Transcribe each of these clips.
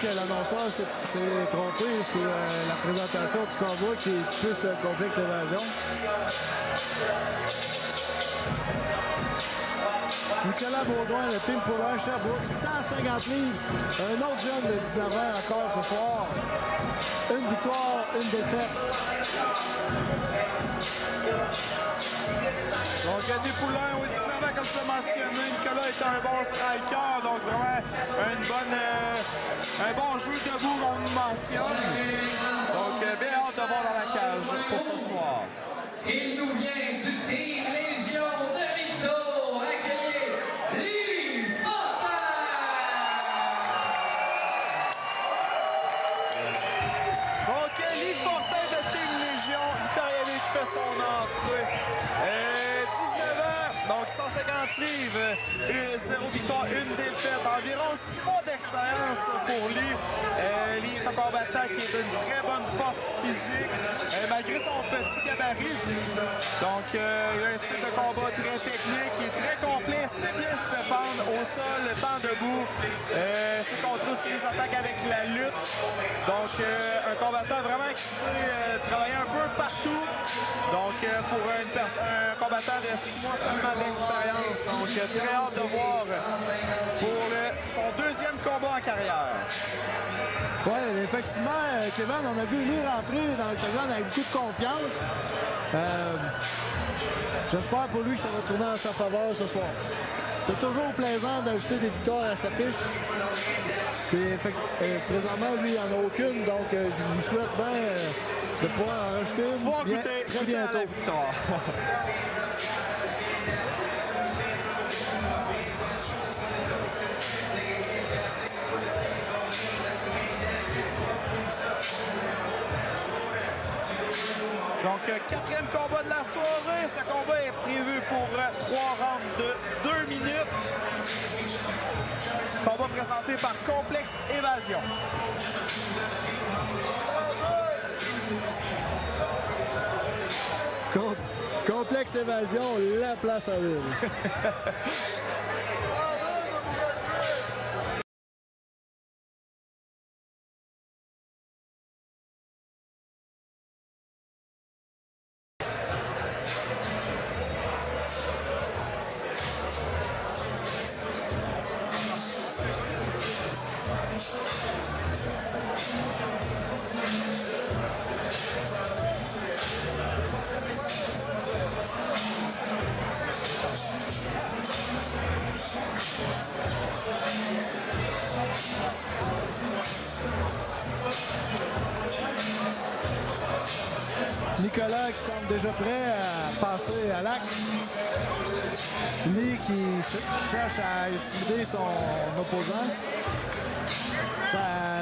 que l'annonceur s'est trompé sur la présentation du combat qui est plus complexe évasion. Nicolas Baudouin, le team pour Sherbrooke, 150 livres. Un autre jeune de 19 ans encore ce soir. Une victoire, une défaite. Donc, Denis Poulain, au 19 ans, comme tu l'as mentionné, Nicolas est un bon striker, donc vraiment un bon jeu debout, on nous mentionne. Donc, bien hâte de voir dans la cage pour ce soir. Il nous vient du Team Légion de Minto. Accueillez Lee Fortin. Donc, Lee Fortin de Team Légion, Victoriaville qui fait son entrée. 19 ans, donc 150 livres, 0 victoire, 1 défaite. Environ 6 mois d'expérience pour Lee. Lee est un combattant qui est d'une très bonne force physique, malgré son petit gabarit. Donc, il a un style de combat très technique, il est très complet, sait bien se défendre au sol, le temps debout. C'est contre aussi les attaques avec la lutte. Donc, un combattant vraiment qui sait travailler un peu partout. Donc, pour un combattant de 6 mois seulement d'expérience. Donc, très hâte de voir pour son deuxième combat en carrière. Oui, effectivement, Kevin, on a vu lui rentrer dans l'octogone avec beaucoup de confiance. J'espère pour lui que ça va tourner en sa faveur ce soir. C'est toujours plaisant d'ajouter des victoires à sa fiche. Présentement, lui, il n'en a aucune, donc je lui souhaite bien de pouvoir en rajouter une très bientôt. La victoire. Donc, quatrième combat de la soirée. Ce combat est prévu pour 3 rounds de 2 minutes. Combat présenté par Complexe Évasion. Complexe Évasion, la place à ville. Nicolas qui semble déjà prêt à passer à l'acte. Lee qui cherche à intimider son opposant.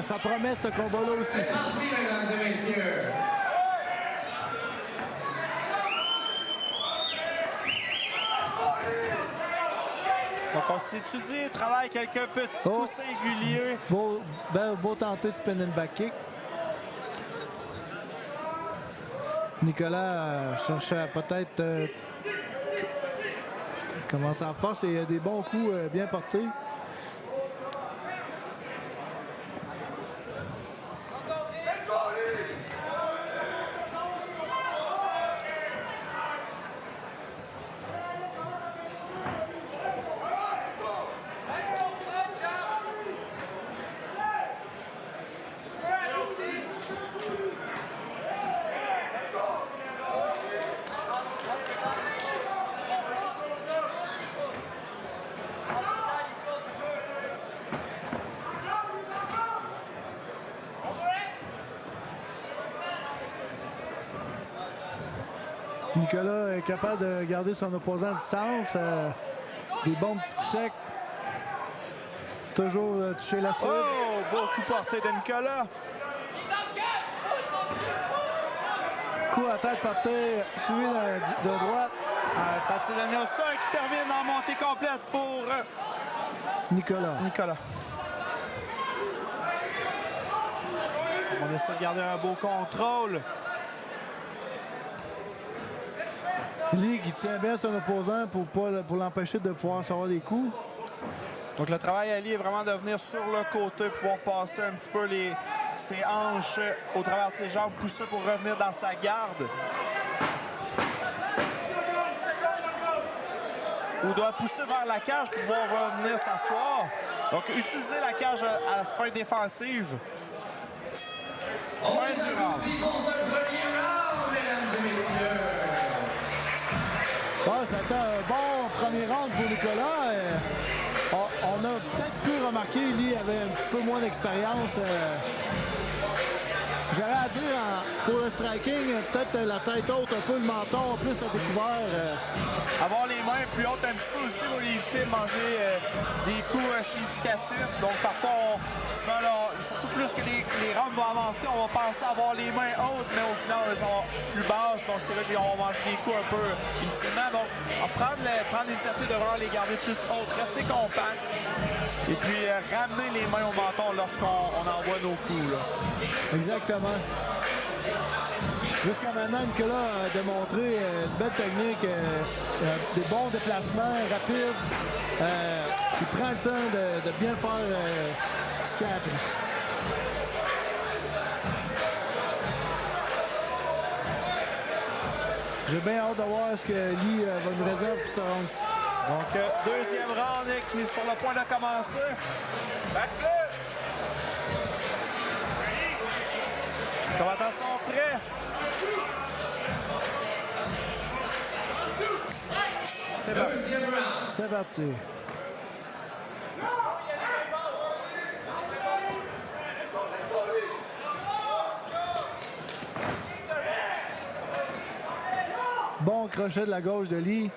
Ça promet ce combat-là aussi. C'est parti, mesdames et messieurs. Donc, on s'étudie, travaille quelques petits coups singuliers. Beau tenter de spin and back kick. Nicolas cherche à peut-être commencer en force et il y a des bons coups bien portés. Nicolas est capable de garder son opposant à distance. Des bons petits coups secs. Toujours toucher la cible. Oh, beau coup porté de Nicolas. Coup à tête portée, suivi de droite. Tati Danielson qui termine en montée complète pour Nicolas. On essaie de garder un beau contrôle. Lee qui tient bien son opposant pour l'empêcher de pouvoir savoir des coups. Donc le travail à Lee est vraiment de venir sur le côté, pouvoir passer un petit peu ses hanches au travers de ses jambes, pousser pour revenir dans sa garde. Ou doit pousser vers la cage pour pouvoir revenir s'asseoir. Donc utiliser la cage à fin défensive. On est pour ce premier round, mesdames et messieurs. Ouais, c'était un bon premier round pour Nicolas. On a peut-être pu remarquer, Lee avait un petit peu moins d'expérience. J'aurais à dire, pour le striking, peut-être la tête haute, un peu le menton, plus à découvert. Avoir les mains plus hautes un petit peu aussi va les éviter de manger des coups significatifs. Donc parfois, souvent, surtout plus que les rounds vont avancer, on va penser avoir les mains hautes, mais au final, elles sont plus basses. Donc c'est là qu'on va manger des coups un peu inutilement. Donc prendre l'initiative de vraiment les garder plus hautes, rester compact. Et puis ramener les mains au menton lorsqu'on envoie nos coups. Là. Exactement. Jusqu'à maintenant, Nicolas a démontré une belle technique, des bons déplacements rapides. Il prend le temps de bien faire scap. J'ai bien hâte de voir ce que Lee va nous réserver pour ce round-ci. Donc, deuxième round qui est sur le point de commencer. Combattants sont prêts. C'est parti. C'est parti. Bon crochet de la gauche de Lee.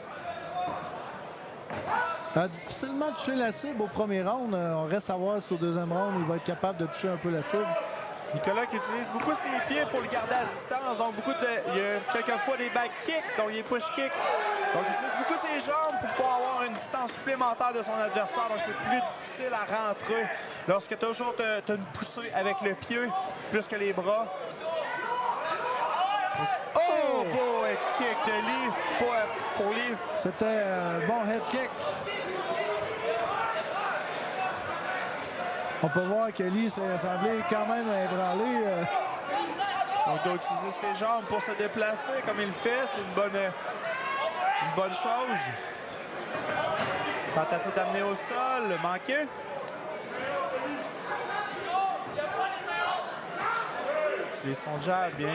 Difficilement toucher la cible au premier round. On reste à voir si au deuxième round, il va être capable de toucher un peu la cible. Nicolas qui utilise beaucoup ses pieds pour le garder à distance. Donc, il y a quelquefois des back kicks, donc des push kicks. Donc, il utilise beaucoup ses jambes pour pouvoir avoir une distance supplémentaire de son adversaire. Donc, c'est plus difficile à rentrer lorsque toujours tu as une poussée avec le pied plus que les bras. Oh, beau head kick de Lee pour Lee. C'était un bon head kick. On peut voir que Lee s'est semblé quand même ébranlé. Donc, il doit utiliser ses jambes pour se déplacer comme il le fait. C'est une bonne chose. Tentative d'amener au sol, manqué. Utilise son jab, bien.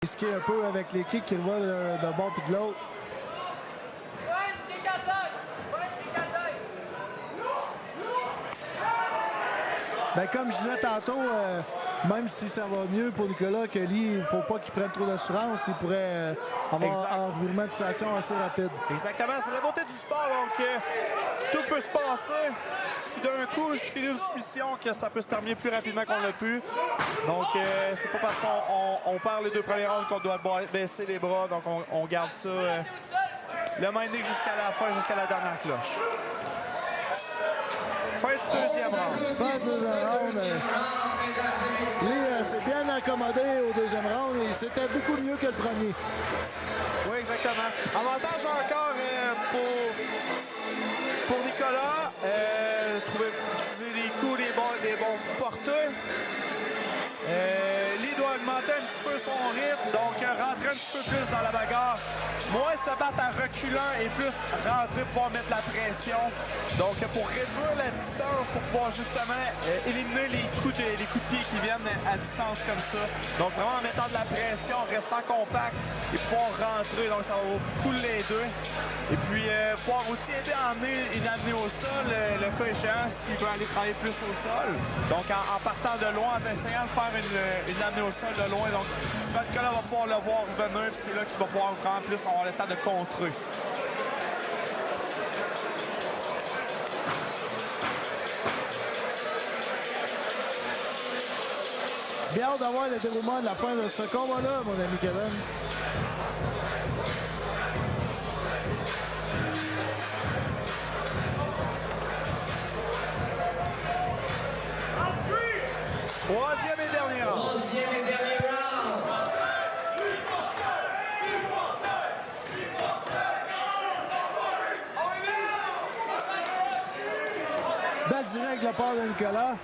Risqué un peu avec les kicks qui revolent d'un bord puis de l'autre. Ben, comme je disais tantôt, même si ça va mieux pour Nicolas que Lee, il ne faut pas qu'il prenne trop d'assurance. Il pourrait avoir un revirement de situation assez rapide. Exactement, c'est la beauté du sport. Donc, tout peut se passer. Il suffit d'un coup, il suffit d'une soumission que ça peut se terminer plus rapidement qu'on l'a pu. Donc, c'est pas parce qu'on perd les deux premiers rounds qu'on doit baisser les bras. Donc, on garde ça le minding jusqu'à la fin, jusqu'à la dernière cloche. Fin du deuxième round. Fin du deuxième round. Lee s'est bien accommodé au deuxième round et c'était beaucoup mieux que le premier. Oui, exactement. Avantage encore pour Nicolas. Trouver utiliser les coups, des bons porteurs. Lee doit augmenter un petit peu son rythme, donc rentrer un petit peu plus dans la bagarre. Moins se battre en reculant et plus rentrer pour pouvoir mettre la pression. Donc pour réduire la distance, pour pouvoir justement éliminer les coups de pied qui viennent à distance comme ça. Donc vraiment en mettant de la pression, restant compact et pouvoir rentrer. Donc ça va beaucoup l'aider. Et puis pouvoir aussi aider à amener au sol le cas échéant s'il veut aller travailler plus au sol. Donc en partant de loin, en essayant de faire une amenée au sol de loin. Donc souvent Nicolas va pouvoir le voir revenir, puis c'est là qu'il va pouvoir vraiment plus avoir le temps de contrer. Bien hâte d'avoir le déroulement de la fin de ce combat-là, mon ami Kevin. Balle directe de la part de Nicolas.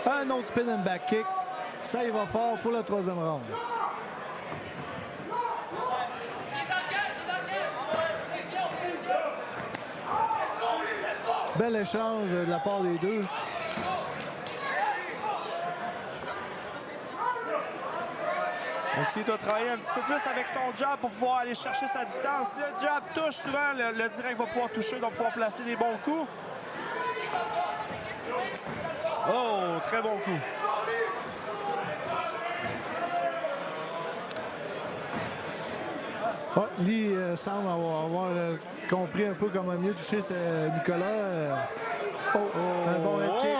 Un autre spin and back kick. Ça, il va fort pour le troisième round. Bel échange de la part des deux. Donc, s'il doit travailler un petit peu plus avec son jab pour pouvoir aller chercher sa distance. Si le jab touche, souvent, le direct va pouvoir toucher, donc pouvoir placer des bons coups. Oh, très bon coup. Oh, Lee semble avoir compris un peu comment mieux toucher Nicolas. Un bon head kick.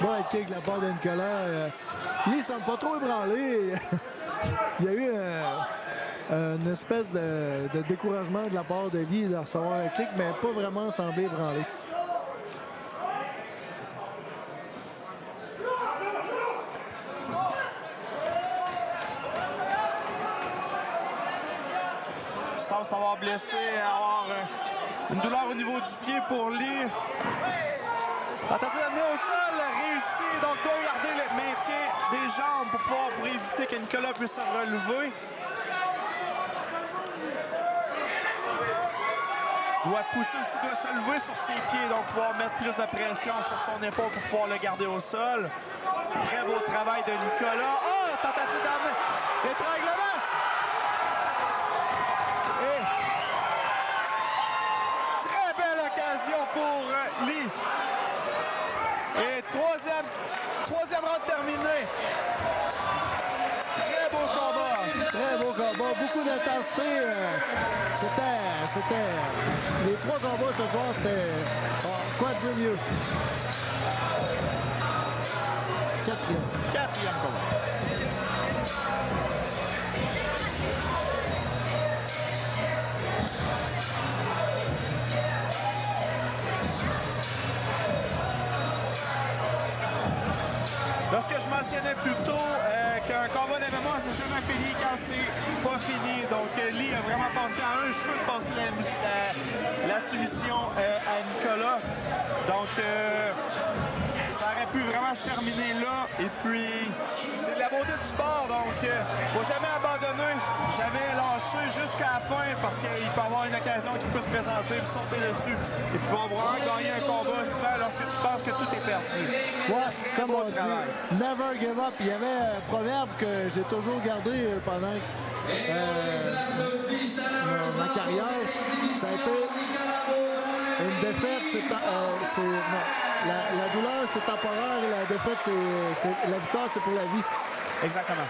Bon head kick de la part de Nicolas. Lee ne semble pas trop ébranlé. Il y a eu une espèce de découragement de la part de Lee de recevoir un kick, mais pas vraiment semblé ébranlé. Sans savoir blessé, avoir une douleur au niveau du pied pour Lee. Tentative d'amener au sol, réussi. Donc, doit garder le maintien des jambes pour éviter que Nicolas puisse se relever. Doit pousser aussi, doit se lever sur ses pieds, donc pouvoir mettre plus de pression sur son épaule pour pouvoir le garder au sol. Très beau travail de Nicolas. Oh, tentative d'amener l'étranglement. Pour Lee. Et troisième round terminé. Très beau combat. Très beau combat. Beaucoup d'intensité. C'était... Les trois combats ce soir, c'était... quoi dire mieux? Quatrième combat. Lorsque je mentionnais plus tôt qu'un combat d'MMA, c'est jamais fini quand c'est pas fini. Donc, Lee a vraiment passé en un cheveu de passer la soumission à Nicolas. Donc, ça aurait pu vraiment se terminer là. Et puis, c'est de la beauté du sport. Donc, faut jamais abandonner, jamais lâcher jusqu'à la fin parce qu'il peut y avoir une occasion qui peut se présenter, sauter dessus et pouvoir vraiment gagner un combat souvent lorsque tu penses que tout est perdu. Ouais, comme on dit, never give up. Il y avait un proverbe que j'ai toujours gardé pendant ma carrière. Ça a été une défaite, la douleur c'est temporaire et la défaite, la victoire c'est pour la vie. Exactement.